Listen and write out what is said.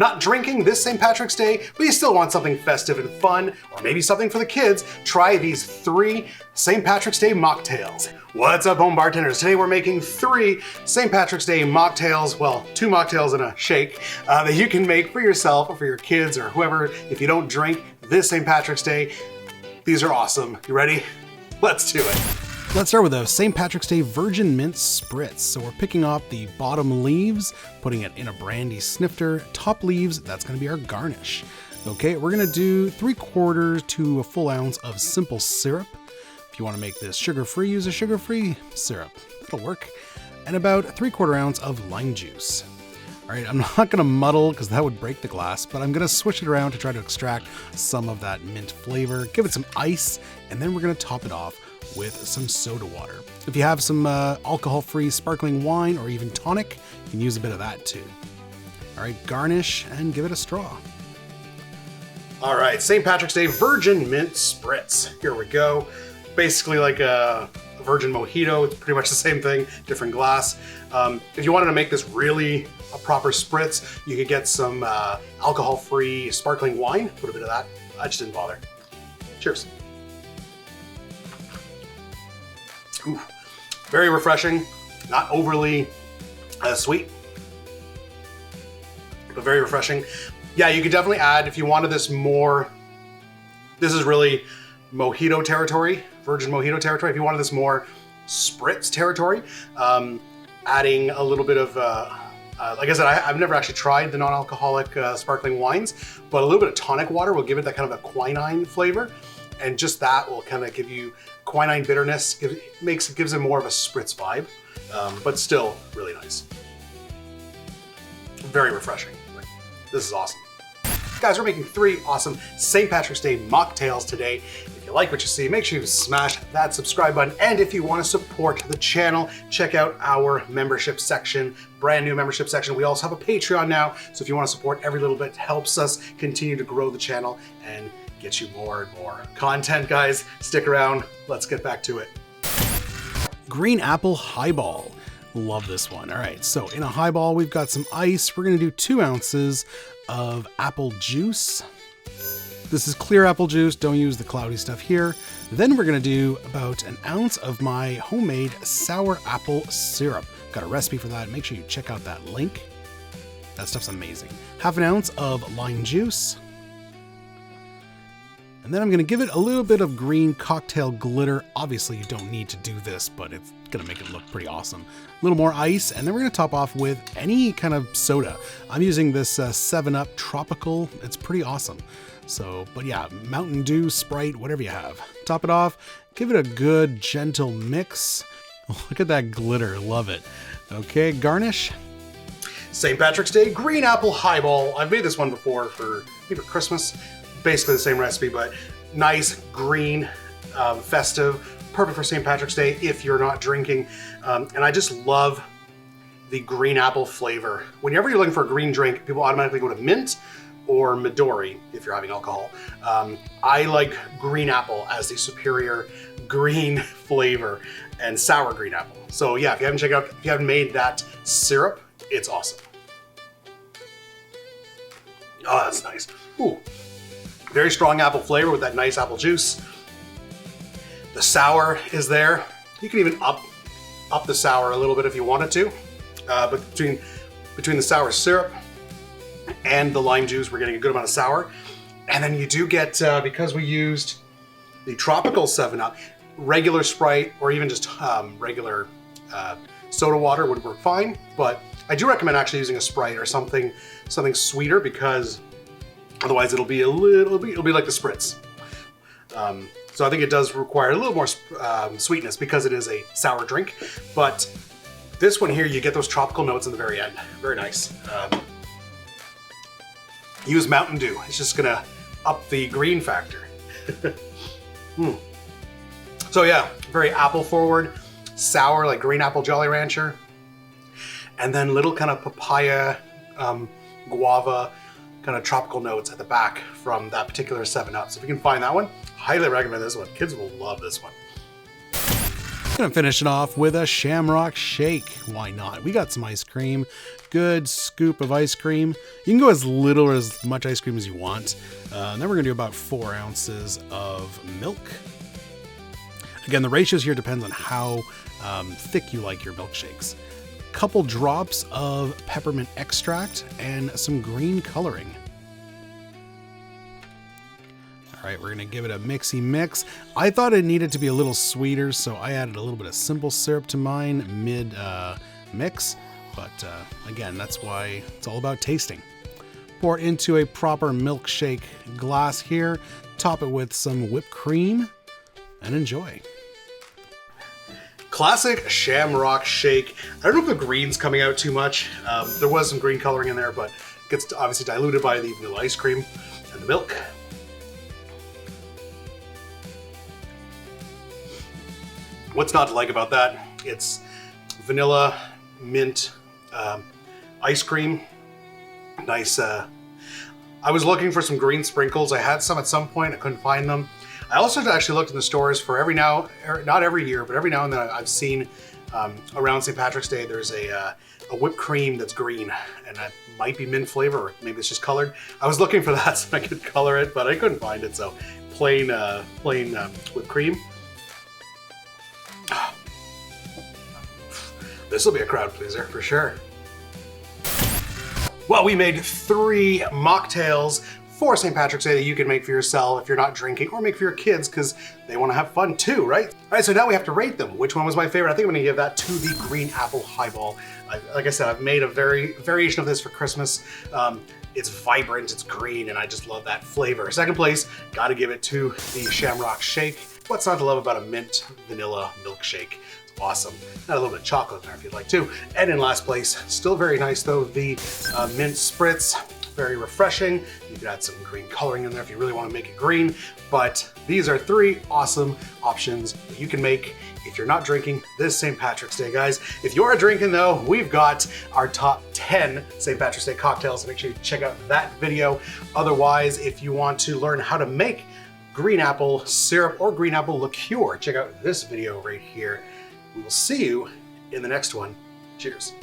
Not drinking this St. Patrick's Day, but you still want something festive and fun, or maybe something for the kids, try these 3 St. Patrick's Day mocktails. What's up, home bartenders? Today we're making 3 St. Patrick's Day mocktails, well, 2 mocktails and a shake, that you can make for yourself or for your kids or whoever if you don't drink this St. Patrick's Day. These are awesome. You ready? Let's do it. Let's start with a St. Patrick's Day Virgin Mint Spritz. So we're picking off the bottom leaves, putting it in a brandy snifter. Top leaves, that's gonna be our garnish. Okay, we're gonna do 3/4 to a full ounce of simple syrup. If you wanna make this sugar-free, use a sugar-free syrup. That'll work. And about 3/4 ounce of lime juice. All right, I'm not gonna muddle because that would break the glass, but I'm gonna switch it around to try to extract some of that mint flavor, give it some ice, and then we're gonna top it off with some soda water. If you have some alcohol-free sparkling wine or even tonic, you can use a bit of that too. All right, garnish and give it a straw. All right, St. Patrick's Day Virgin Mint Spritz. Here we go. Basically like a virgin mojito. It's pretty much the same thing, different glass. If you wanted to make this really a proper spritz, you could get some alcohol-free sparkling wine, put a bit of that. I just didn't bother. Cheers. Ooh, very refreshing, not overly sweet, but very refreshing. Yeah, you could definitely add, if you wanted this more, this is really mojito territory, virgin mojito territory. If you wanted this more spritz territory, adding a little bit of, like I said, I've never actually tried the non-alcoholic sparkling wines, but a little bit of tonic water will give it that kind of a quinine flavor. And just that will kind of give you quinine bitterness. Gives it more of a spritz vibe, but still really nice. Very refreshing. This is awesome. Guys, we're making 3 awesome St. Patrick's Day mocktails today. If you like what you see, make sure you smash that subscribe button. And if you want to support the channel, check out our membership section, brand new membership section. We also have a Patreon now. So if you want to support, every little bit helps us continue to grow the channel and get you more and more content, guys. Stick around. Let's get back to it. Green Apple Highball. Love this one. All right, so in a highball, we've got some ice. We're gonna do 2 ounces of apple juice. This is clear apple juice. Don't use the cloudy stuff here. Then we're gonna do about 1 ounce of my homemade sour apple syrup. Got a recipe for that. Make sure you check out that link. That stuff's amazing. 1/2 ounce of lime juice. And then I'm gonna give it a little bit of green cocktail glitter. Obviously you don't need to do this, but it's gonna make it look pretty awesome. A little more ice, and then we're gonna top off with any kind of soda. I'm using this 7-Up Tropical. It's pretty awesome. So, but yeah, Mountain Dew, Sprite, whatever you have. Top it off, give it a good gentle mix. Look at that glitter, love it. Okay, garnish. St. Patrick's Day Green Apple Highball. I've made this one before for maybe Christmas. Basically the same recipe, but nice, green, festive, perfect for St. Patrick's Day if you're not drinking. And I just love the green apple flavor. Whenever you're looking for a green drink, people automatically go to mint or Midori if you're having alcohol. I like green apple as the superior green flavor and sour green apple. So yeah, if you haven't made that syrup, it's awesome. Oh, that's nice. Ooh. Very strong apple flavor with that nice apple juice. The sour is there. You can even up the sour a little bit if you wanted to. But between the sour syrup and the lime juice, we're getting a good amount of sour. And then you do get, because we used the tropical 7-Up, regular Sprite or even just regular soda water would work fine. But I do recommend actually using a Sprite or something sweeter, because otherwise it'll be like the Spritz. So I think it does require a little more sweetness because it is a sour drink. But this one here, you get those tropical notes in the very end. Very nice. Use Mountain Dew. It's just gonna up the green factor. So yeah, very apple forward, sour like green apple Jolly Rancher. And then little kind of papaya, guava, kind of tropical notes at the back from that particular 7-Up. So if you can find that one, highly recommend this one. Kids will love this one. Gonna finish it off with a Shamrock Shake. Why not? We got some ice cream. Good scoop of ice cream. You can go as little or as much ice cream as you want. And then we're gonna do about 4 ounces of milk. Again, the ratios here depends on how thick you like your milkshakes. Couple drops of peppermint extract and some green coloring. All right, we're gonna give it a mixy mix. I thought it needed to be a little sweeter, so I added a little bit of simple syrup to mine mid mix. But again, that's why it's all about tasting. Pour it into a proper milkshake glass here. Top it with some whipped cream and enjoy. Classic Shamrock Shake. I don't know if the green's coming out too much. There was some green coloring in there, but it gets obviously diluted by the vanilla ice cream and the milk. What's not to like about that? It's vanilla, mint, ice cream. Nice. I was looking for some green sprinkles. I had some at some point. I couldn't find them. I also actually looked in the stores for not every year, but every now and then I've seen around St. Patrick's Day, there's a whipped cream that's green, and that might be mint flavor, or maybe it's just colored. I was looking for that so I could color it, but I couldn't find it, so plain whipped cream. This will be a crowd pleaser for sure. Well, we made 3 mocktails for St. Patrick's Day that you can make for yourself if you're not drinking, or make for your kids because they want to have fun too, right? All right, so now we have to rate them. Which one was my favorite? I think I'm gonna give that to the green apple highball. Like I said, I've made a variation of this for Christmas. It's vibrant, it's green, and I just love that flavor. Second place, gotta give it to the Shamrock Shake. What's not to love about a mint vanilla milkshake? It's awesome. Add a little bit of chocolate in there if you'd like to. And in last place, still very nice though, the mint spritz. Very refreshing. You can add some green coloring in there if you really want to make it green. But these are 3 awesome options that you can make if you're not drinking this St. Patrick's Day, guys. If you are drinking though, we've got our top 10 St. Patrick's Day cocktails, so make sure you check out that video. Otherwise, if you want to learn how to make green apple syrup or green apple liqueur, check out this video right here. We will see you in the next one. Cheers.